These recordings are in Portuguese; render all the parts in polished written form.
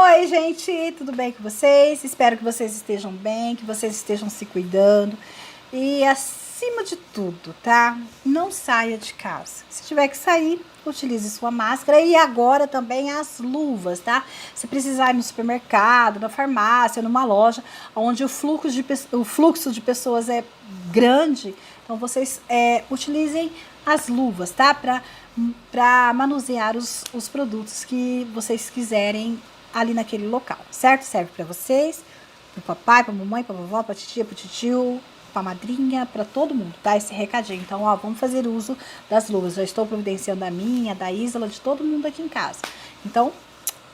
Oi, gente, tudo bem com vocês? Espero que vocês estejam bem, que vocês estejam se cuidando. E acima de tudo, tá? Não saia de casa. Se tiver que sair, utilize sua máscara e agora também as luvas, tá? Se precisar ir no supermercado, na farmácia, numa loja, onde o fluxo de pessoas é grande, então vocês utilizem as luvas, tá? Para manusear os produtos que vocês quiserem ali naquele local, certo? Serve para vocês, pro papai, pra mamãe, pra vovó, pra titia, pro tio, pra madrinha, pra todo mundo, tá? Esse recadinho. Então, ó, vamos fazer uso das luvas. Já estou providenciando a minha, da Isla, de todo mundo aqui em casa. Então,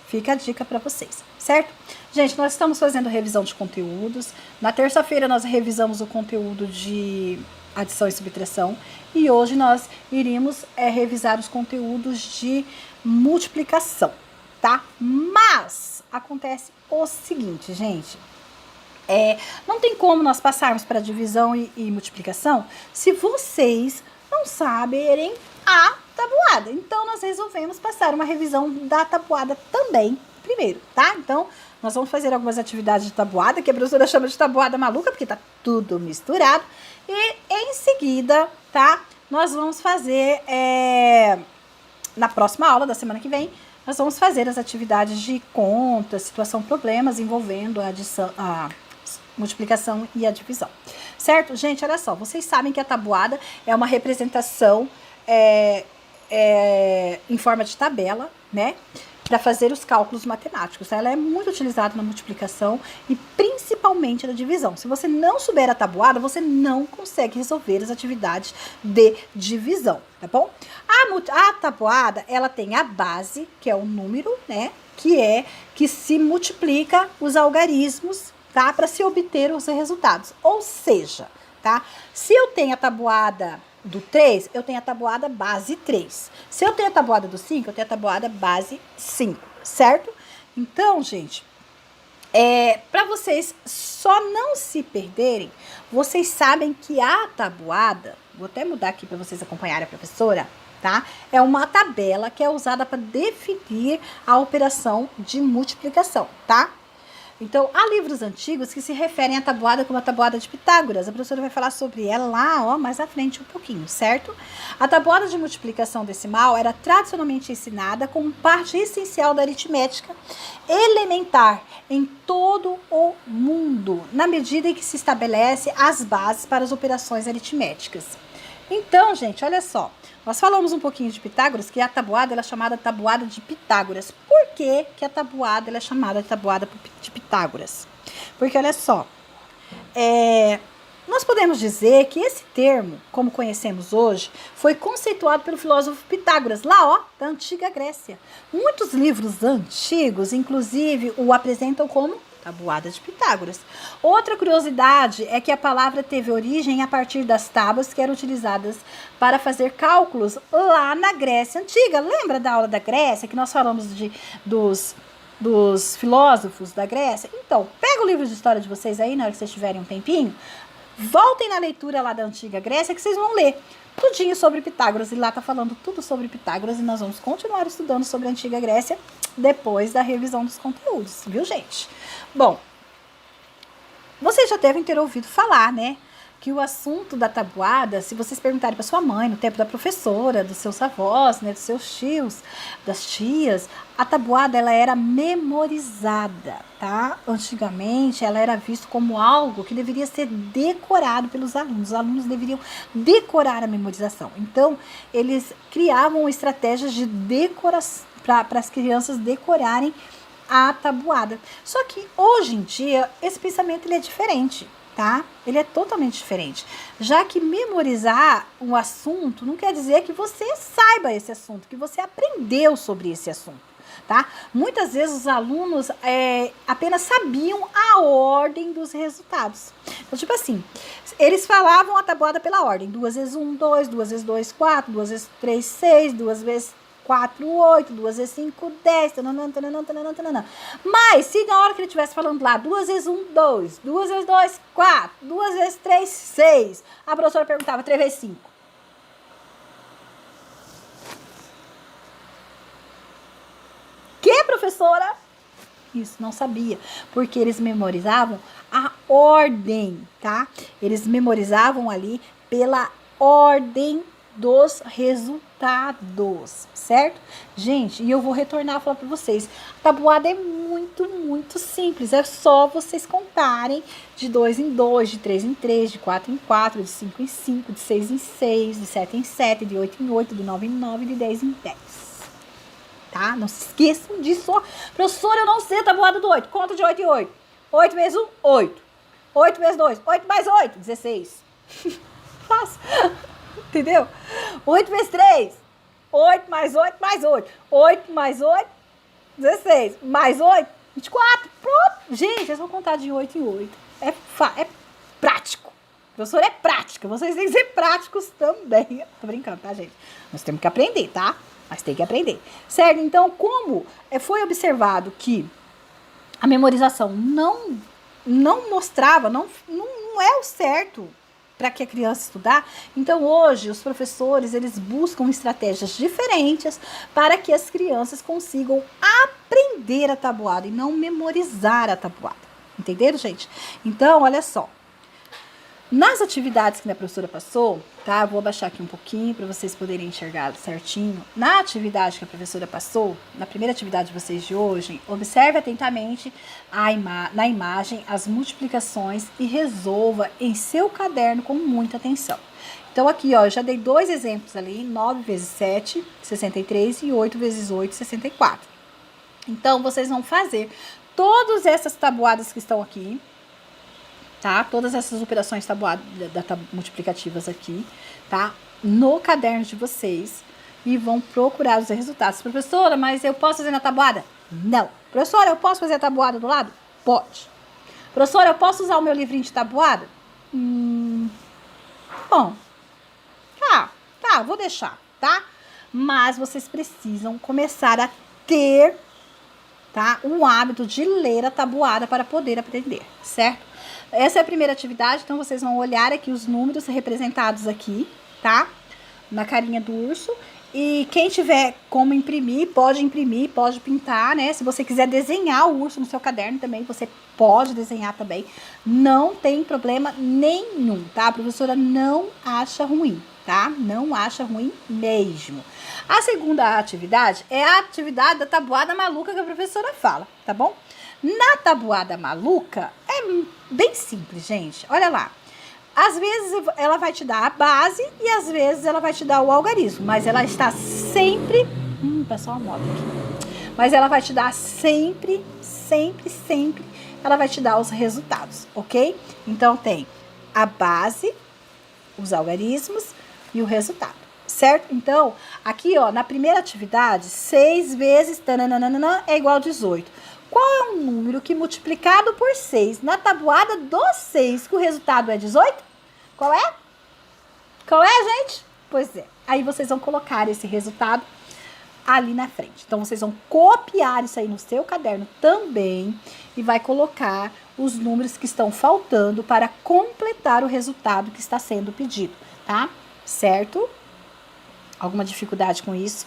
fica a dica para vocês, certo? Gente, nós estamos fazendo revisão de conteúdos. Na terça-feira nós revisamos o conteúdo de adição e subtração. E hoje nós iríamos revisar os conteúdos de multiplicação, tá? Mas acontece o seguinte, gente. Não tem como nós passarmos para divisão e multiplicação se vocês não saberem a tabuada. Então, nós resolvemos passar uma revisão da tabuada também primeiro, tá? Então, nós vamos fazer algumas atividades de tabuada, que a professora chama de tabuada maluca, porque tá tudo misturado. E, em seguida, tá? Nós vamos fazer, na próxima aula da semana que vem, nós vamos fazer as atividades de conta, situação, problemas envolvendo a adição, a multiplicação e a divisão. Certo? Gente, olha só, vocês sabem que a tabuada é uma representação em forma de tabela, né? Para fazer os cálculos matemáticos. Ela é muito utilizada na multiplicação e principalmente na divisão. Se você não souber a tabuada, você não consegue resolver as atividades de divisão, tá bom? A tabuada, ela tem a base, que é o número, né? Que se multiplica os algarismos, tá? Para se obter os resultados. Ou seja, tá? Se eu tenho a tabuada do 3, eu tenho a tabuada base 3. Se eu tenho a tabuada do 5, eu tenho a tabuada base 5, certo? Então, gente, para vocês só não se perderem, vocês sabem que a tabuada, vou até mudar aqui para vocês acompanharem a professora, tá? É uma tabela que é usada para definir a operação de multiplicação, tá? Então, há livros antigos que se referem à tabuada como a tabuada de Pitágoras. A professora vai falar sobre ela lá, ó, mais à frente um pouquinho, certo? A tabuada de multiplicação decimal era tradicionalmente ensinada como parte essencial da aritmética elementar em todo o mundo, na medida em que se estabelece as bases para as operações aritméticas. Então, gente, olha só. Nós falamos um pouquinho de Pitágoras, que a tabuada ela é chamada tabuada de Pitágoras. Por que a tabuada ela é chamada de tabuada de Pitágoras? Porque, olha só, nós podemos dizer que esse termo, como conhecemos hoje, foi conceituado pelo filósofo Pitágoras, lá, ó, da antiga Grécia. Muitos livros antigos, inclusive, o apresentam como tabuada de Pitágoras. Outra curiosidade é que a palavra teve origem a partir das tábuas que eram utilizadas para fazer cálculos lá na Grécia Antiga. Lembra da aula da Grécia, que nós falamos dos filósofos da Grécia? Então, pega o livro de história de vocês aí, na hora que vocês tiverem um tempinho, voltem na leitura lá da Antiga Grécia, que vocês vão ler tudinho sobre Pitágoras. E lá tá falando tudo sobre Pitágoras e nós vamos continuar estudando sobre a Antiga Grécia depois da revisão dos conteúdos, viu, gente? Bom, vocês já devem ter ouvido falar, né, que o assunto da tabuada, se vocês perguntarem para sua mãe, no tempo da professora, dos seus avós, né, dos seus tios, das tias, a tabuada ela era memorizada, tá? Antigamente ela era vista como algo que deveria ser decorado pelos alunos. Os alunos deveriam decorar a memorização. Então, eles criavam estratégias de decoração para as crianças decorarem a tabuada. Só que hoje em dia esse pensamento ele é diferente, tá? Ele é totalmente diferente. Já que memorizar um assunto não quer dizer que você saiba esse assunto, que você aprendeu sobre esse assunto, tá? Muitas vezes os alunos apenas sabiam a ordem dos resultados. Então, tipo assim, eles falavam a tabuada pela ordem. 2 vezes 1, 2, 2 vezes 2, 4, 2 vezes 3, 6, 2 vezes 4, 8, 2 vezes 5, 10, tananã, tananã, tananã, tananã. Mas, se na hora que ele estivesse falando lá, 2 vezes 1, 2, 2 vezes 2, 4, 2 vezes 3, 6, a professora perguntava 3 vezes 5. Que, professora? isso, não sabia, porque eles memorizavam a ordem, tá? Eles memorizavam ali pela ordem dos resultados, certo? Gente, e eu vou retornar a falar para vocês, a tabuada é muito, muito simples, é só vocês contarem de 2 em 2, de 3 em 3, de 4 em 4, de 5 em 5, de 6 em 6, de 7 em 7, de 8 em 8, de 9 em 9, de 10 em 10. Tá? Não se esqueçam disso. Professora, eu não sei a tabuada do 8. Conta de 8 em 8. 8 vezes 1, 8. 8 vezes 2, 8 mais 8, 16. Fácil. Entendeu? 8 vezes 3, 8 mais 8 mais 8. 8 mais 8, 16. Mais 8, 24. Pronto. Gente, vocês vão contar de 8 em 8. É prático. Professor, é prática. Vocês têm que ser práticos também. Tô brincando, tá, gente? Nós temos que aprender, tá? Mas tem que aprender. Certo? Então, como foi observado que a memorização não mostrava, não é o certo para que a criança estudar, então hoje os professores, eles buscam estratégias diferentes para que as crianças consigam aprender a tabuada e não memorizar a tabuada. Entenderam, gente? Então, olha só. Nas atividades que minha professora passou, tá? Eu vou abaixar aqui um pouquinho para vocês poderem enxergar certinho. Na atividade que a professora passou, na primeira atividade de vocês de hoje, observe atentamente na imagem as multiplicações e resolva em seu caderno com muita atenção. Então aqui, ó, eu já dei 2 exemplos ali, 9 vezes 7, 63 e 8 vezes 8, 64. Então, vocês vão fazer todas essas tabuadas que estão aqui, tá? Todas essas operações multiplicativas aqui, tá? No caderno de vocês e vão procurar os resultados. Professora, mas eu posso fazer na tabuada? Não. Professora, eu posso fazer a tabuada do lado? Pode. Professora, eu posso usar o meu livrinho de tabuada? Bom, tá, vou deixar, tá? Mas vocês precisam começar a ter, tá, um hábito de ler a tabuada para poder aprender, certo? Essa é a primeira atividade, então vocês vão olhar aqui os números representados aqui, tá? Na carinha do urso. E quem tiver como imprimir, pode pintar, né? Se você quiser desenhar o urso no seu caderno também, você pode desenhar também. Não tem problema nenhum, tá? A professora não acha ruim, tá? Não acha ruim mesmo. A segunda atividade é a atividade da tabuada maluca que a professora fala, tá bom? Na tabuada maluca, é bem simples, gente. Olha lá. Às vezes ela vai te dar a base e às vezes ela vai te dar o algarismo. Mas ela está sempre... pessoal, moda aqui. Mas ela vai te dar sempre, ela vai te dar os resultados, ok? Então, tem a base, os algarismos e o resultado, certo? Então, aqui, ó, na primeira atividade, 6 vezes tananana, é igual a 18. Qual é o número que multiplicado por 6 na tabuada dos 6, que o resultado é 18? Qual é? Qual é, gente? Pois é. Aí vocês vão colocar esse resultado ali na frente. Então, vocês vão copiar isso aí no seu caderno também e vai colocar os números que estão faltando para completar o resultado que está sendo pedido, tá? Certo? Alguma dificuldade com isso?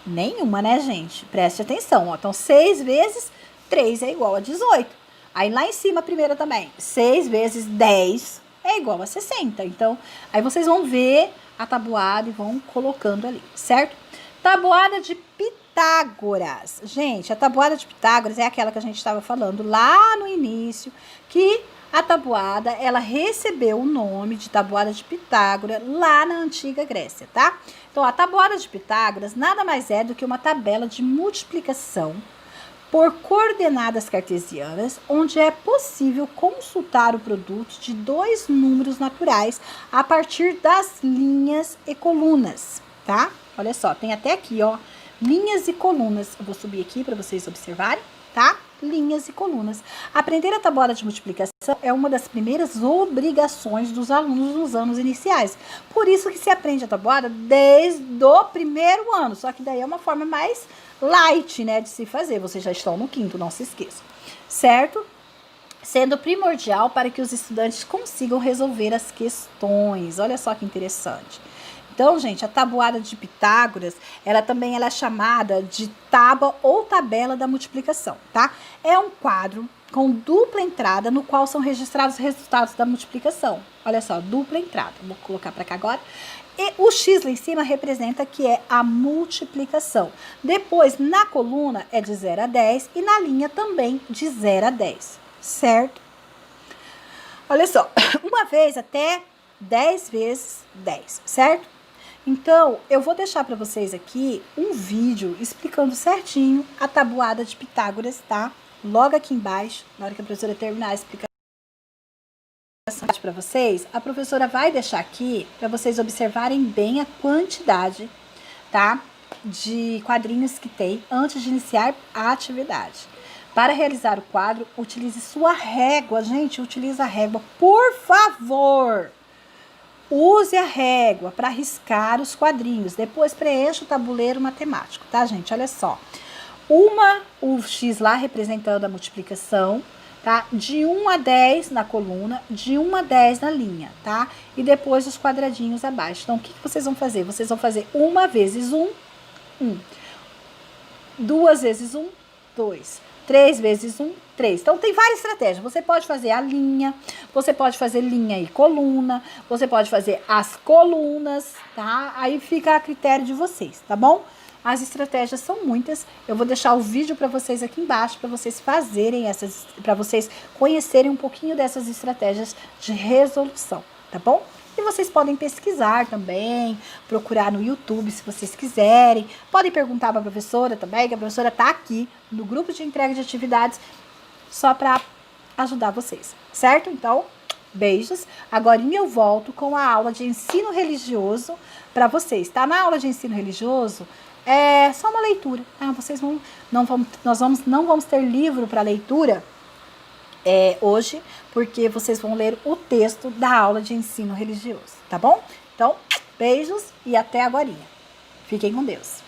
Nenhuma, né, gente? Preste atenção, ó. Então, 6 vezes 3 é igual a 18. Aí, lá em cima, a primeira também. 6 vezes 10 é igual a 60. Então, aí vocês vão ver a tabuada e vão colocando ali, certo? Tabuada de Pitágoras. Gente, a tabuada de Pitágoras é aquela que a gente estava falando lá no início, que a tabuada, ela recebeu o nome de tabuada de Pitágoras lá na antiga Grécia, tá? Então, a tabuada de Pitágoras nada mais é do que uma tabela de multiplicação por coordenadas cartesianas, onde é possível consultar o produto de 2 números naturais a partir das linhas e colunas, tá? Olha só, tem até aqui, ó, linhas e colunas. Eu vou subir aqui para vocês observarem, tá? Linhas e colunas. Aprender a tabuada de multiplicação é uma das primeiras obrigações dos alunos nos anos iniciais. Por isso que se aprende a tabuada desde o primeiro ano. Só que daí é uma forma mais light, né, de se fazer. Vocês já estão no 5º, não se esqueçam. Certo? Sendo primordial para que os estudantes consigam resolver as questões. Olha só que interessante. Então, gente, a tabuada de Pitágoras, ela é chamada de tábua ou tabela da multiplicação, tá? É um quadro com dupla entrada no qual são registrados os resultados da multiplicação. Olha só, dupla entrada. Vou colocar para cá agora. E o X lá em cima representa que é a multiplicação. Depois, na coluna, é de 0 a 10 e na linha também de 0 a 10, certo? Olha só, uma vez até 10 vezes 10, certo? Então, eu vou deixar para vocês aqui um vídeo explicando certinho a tabuada de Pitágoras, tá? Logo aqui embaixo, na hora que a professora terminar a explicação para vocês, a professora vai deixar aqui para vocês observarem bem a quantidade, tá, de quadrinhos que tem antes de iniciar a atividade. Para realizar o quadro, utilize sua régua, gente, utilize a régua, por favor. Use a régua para riscar os quadrinhos, depois preencha o tabuleiro matemático, tá, gente? Olha só, o X lá representando a multiplicação, tá? De 1 a 10 na coluna, de 1 a 10 na linha, tá? E depois os quadradinhos abaixo. Então, o que vocês vão fazer? Vocês vão fazer 1 vezes 1, 1. 2 vezes 1, 2. 3 vezes 1, 3. Então, tem várias estratégias. Você pode fazer a linha, você pode fazer linha e coluna, você pode fazer as colunas, tá? Aí fica a critério de vocês, tá bom? As estratégias são muitas. Eu vou deixar o vídeo para vocês aqui embaixo, para vocês fazerem essas, para vocês conhecerem um pouquinho dessas estratégias de resolução, tá bom? E vocês podem pesquisar também, procurar no YouTube se vocês quiserem. Podem perguntar para a professora também, que a professora tá aqui no grupo de entrega de atividades só para ajudar vocês, certo? Então, beijos. Agora eu volto com a aula de ensino religioso para vocês, tá? Na aula de ensino religioso, é só uma leitura, tá? Vocês não vamos ter livro para leitura hoje, porque vocês vão ler o texto da aula de ensino religioso, tá bom? Então, beijos e até agorinha. Fiquem com Deus.